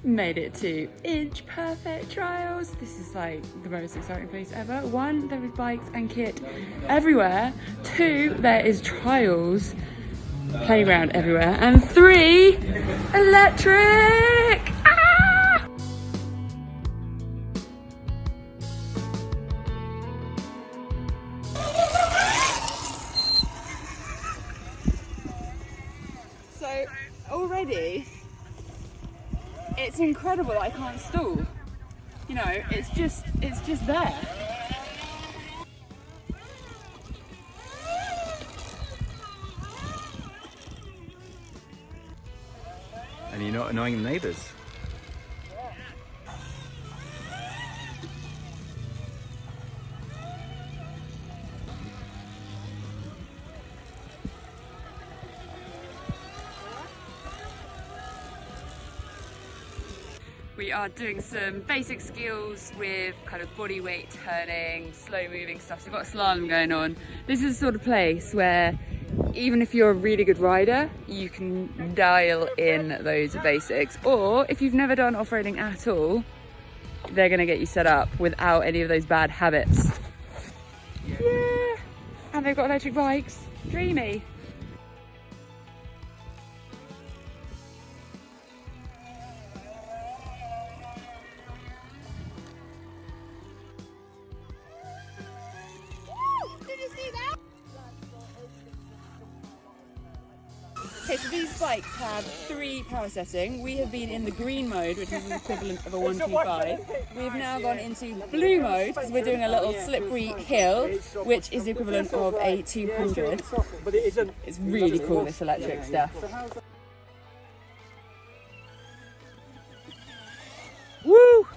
Made it to Inch Perfect Trials. This is like the most exciting place ever. 1, there is bikes and kit everywhere. 2, there is trials, playground everywhere. And 3, electric! Ah! So already, it's incredible that I can't stall. You know, it's just there. And you're not annoying the neighbours. We are doing some basic skills with kind of body weight turning, slow moving stuff. So we've got slalom going on. This is the sort of place where even if you're a really good rider, you can dial in those basics. Or if you've never done off-roading at all, they're gonna get you set up without any of those bad habits. Yeah, and they've got electric bikes. Dreamy. Okay, so these bikes have 3 power setting. We have been in the green mode, which is the equivalent of a 125. We've now gone into blue mode because we're doing a little slippery hill, which is the equivalent of a 200. It's really cool, this electric stuff. Woo!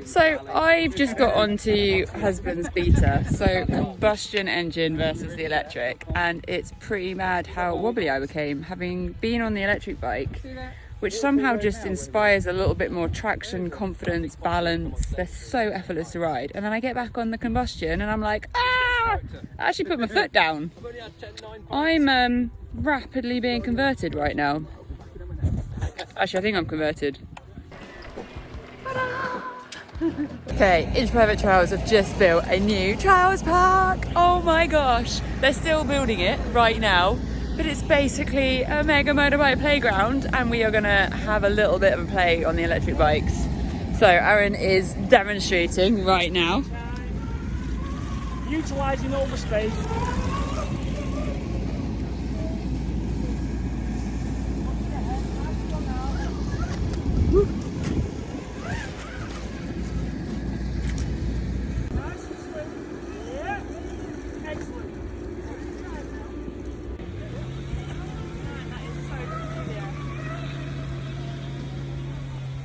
So I've just got onto husband's Beta, so combustion engine versus the electric, and it's pretty mad how wobbly I became having been on the electric bike, which somehow just inspires a little bit more traction, confidence, balance. They're so effortless to ride, and then I get back on the combustion and I'm like, ah! I actually put my foot down. I'm rapidly being converted right now. Actually, I think I'm converted. Okay, Inch Perfect Trials have just built a new trials park. Oh my gosh, they're still building it right now, but it's basically a mega motorbike playground, and we are gonna have a little bit of a play on the electric bikes. So Aaron is demonstrating right now. Utilising all the space.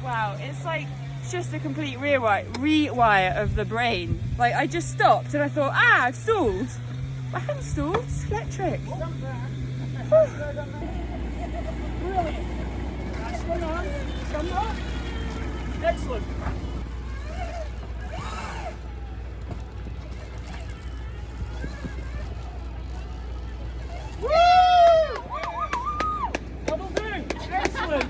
Wow, it's like just a complete rewire of the brain. Like, I just stopped and I thought, ah, I've stalled. I haven't stalled, it's electric. Brilliant. That's going on. Come on. Excellent. Woo! Double do. Excellent.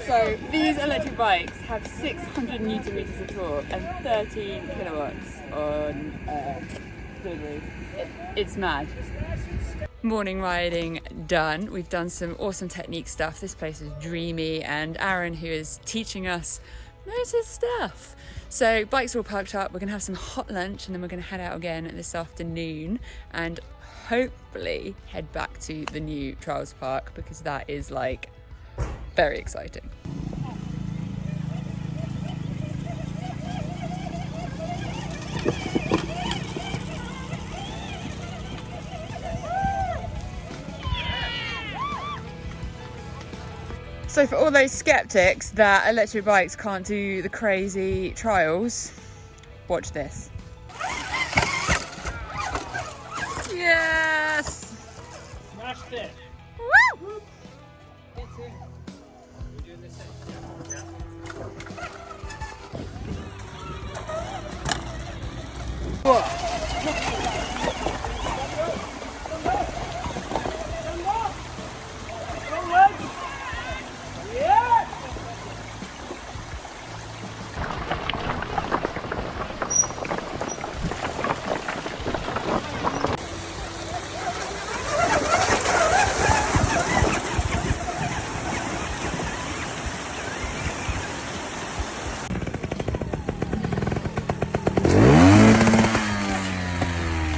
So these electric bikes have 600 Newton meters of torque and 13 kilowatts on delivery. It's mad. Morning riding done. We've done some awesome technique stuff. This place is dreamy, and Aaron, who is teaching us, knows his stuff. So bikes are all parked up. We're gonna have some hot lunch, and then we're gonna head out again this afternoon and hopefully head back to the new trials park, because that is like very exciting. So for all those skeptics that electric bikes can't do the crazy trials, watch this. Yes! Smashed it. Woo! Yeah!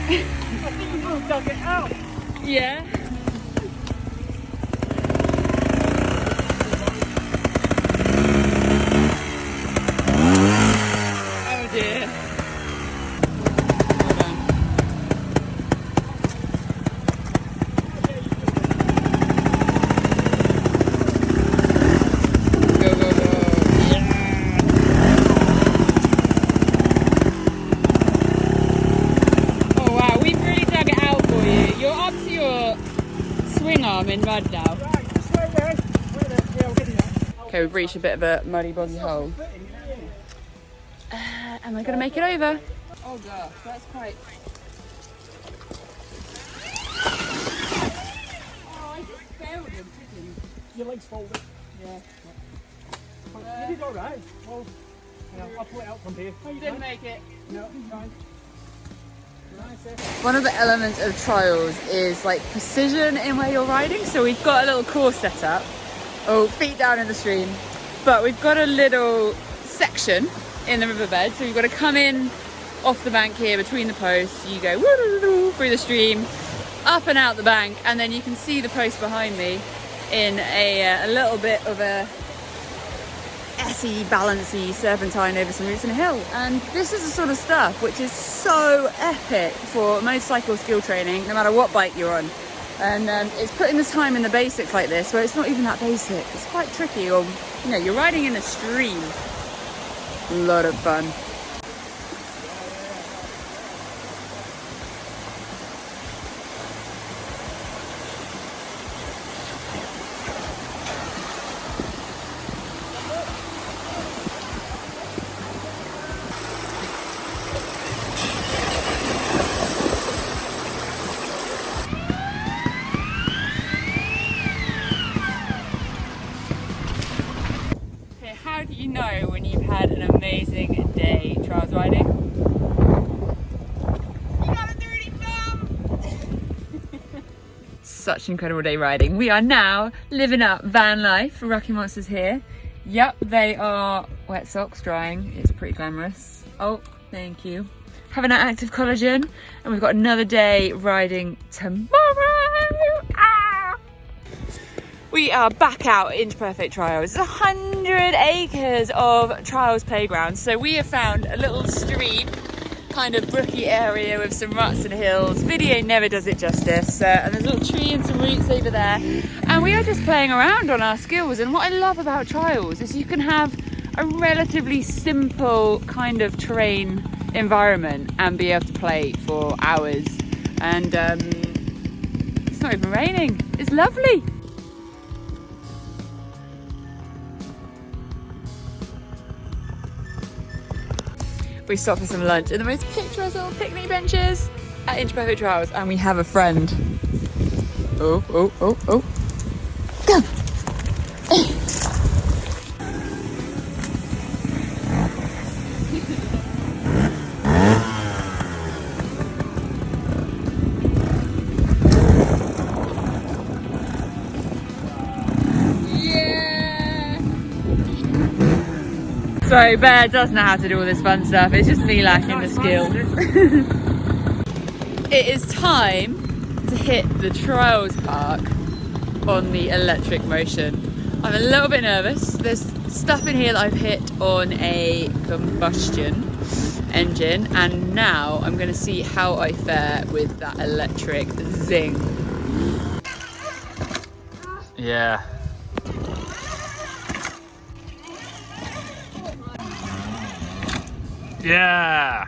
I think you will dug it out. Yeah. Oh dear. Hold on. Go, go, go. Oh wow, we've really dug it out for you. You're up to your swing arm in mud now. Right, just wait there. Wait there. Yeah, we'll get you there. Okay, we've reached a bit of a muddy, boggy hole. Am I going to make it over? Oh gosh, that's quite... Oh, I just failed him, didn't Your legs folded. Yeah. You did all right. Well, yeah, I'll pull it out from here. Oh, you didn't make it. No, fine. One of the elements of trials is like precision in where you're riding. So we've got a little course set up. Oh, feet down in the stream. But we've got a little section in the riverbed. So you've got to come in off the bank here between the posts. You go through the stream, up and out the bank. And then you can see the post behind me in a little bit of a essy, balancy serpentine over some roots and a hill. And this is the sort of stuff which is so epic for motorcycle skill training, no matter what bike you're on. And it's putting the time in the basics like this, where it's not even that basic. It's quite tricky, or you know, you're riding in a stream. A lot of fun. How do you know when you've had an amazing day trials riding? You got a dirty bum! Such incredible day riding. We are now living up van life. Rocky Monster's here. Yep, they are wet socks drying. It's pretty glamorous. Oh, thank you. Having our active collagen, and we've got another day riding tomorrow. Ah! We are back out into Perfect Trials. It's 100 acres of trials playground. So we have found a little stream, kind of brooky area with some ruts and hills. Video never does it justice. And there's a little tree and some roots over there. And we are just playing around on our skills. And what I love about trials is you can have a relatively simple kind of terrain environment and be able to play for hours. And it's not even raining. It's lovely. We stopped for some lunch at the most picturesque little picnic benches at Inch Perfect Trials, and we have a friend. Oh, oh, oh, oh. Go! So Bear does know how to do all this fun stuff. It's just me lacking the skill. It is time to hit the trials park on the Electric Motion. I'm a little bit nervous. There's stuff in here that I've hit on a combustion engine, and now I'm going to see how I fare with that electric zing. Yeah. Yeah.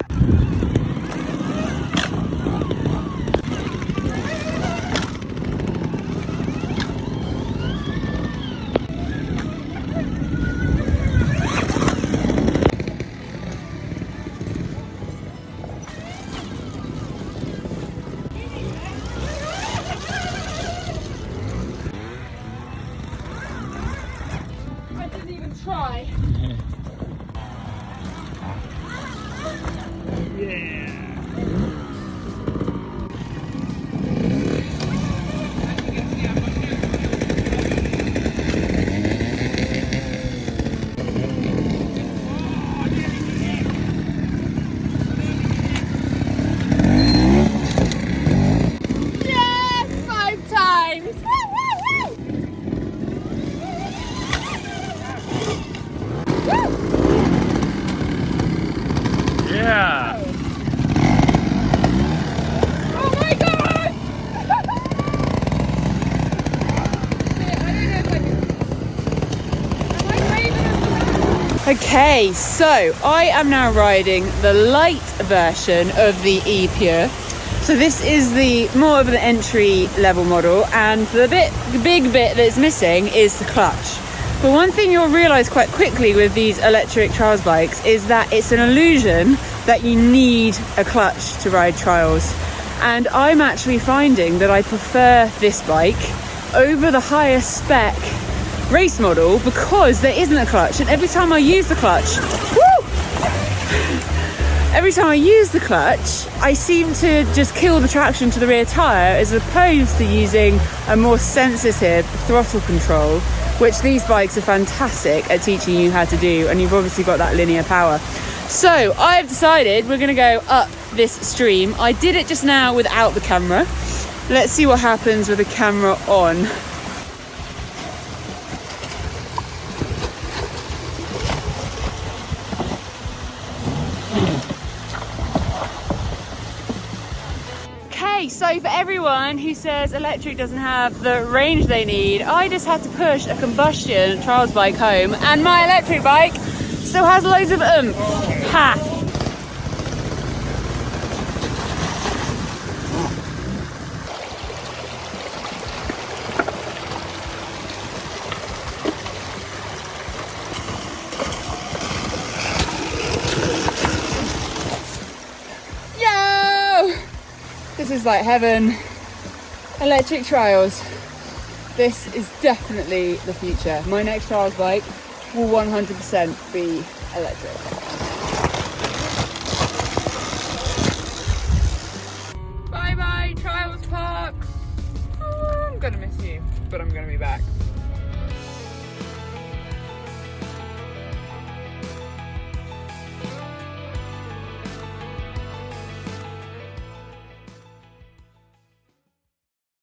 I didn't even try. Yeah. Yes, 5 times. Yeah. Oh my god! Okay, so I am now riding the light version of the EPure. So this is the more of an entry level model, and the big bit that's missing is the clutch. But one thing you'll realise quite quickly with these electric trials bikes is that it's an illusion that you need a clutch to ride trials. And I'm actually finding that I prefer this bike over the highest spec race model because there isn't a clutch, and every time I use the clutch, I seem to just kill the traction to the rear tyre as opposed to using a more sensitive throttle control, which these bikes are fantastic at teaching you how to do, and you've obviously got that linear power. So I've decided we're going to go up this stream. I did it just now without the camera. Let's see what happens with the camera on. Okay, so for everyone who says electric doesn't have the range they need, I just had to push a combustion trials bike home, and my electric bike still has loads of oomph. Ha! This is like heaven. Electric trials. This is definitely the future. My next trials bike will 100% be electric.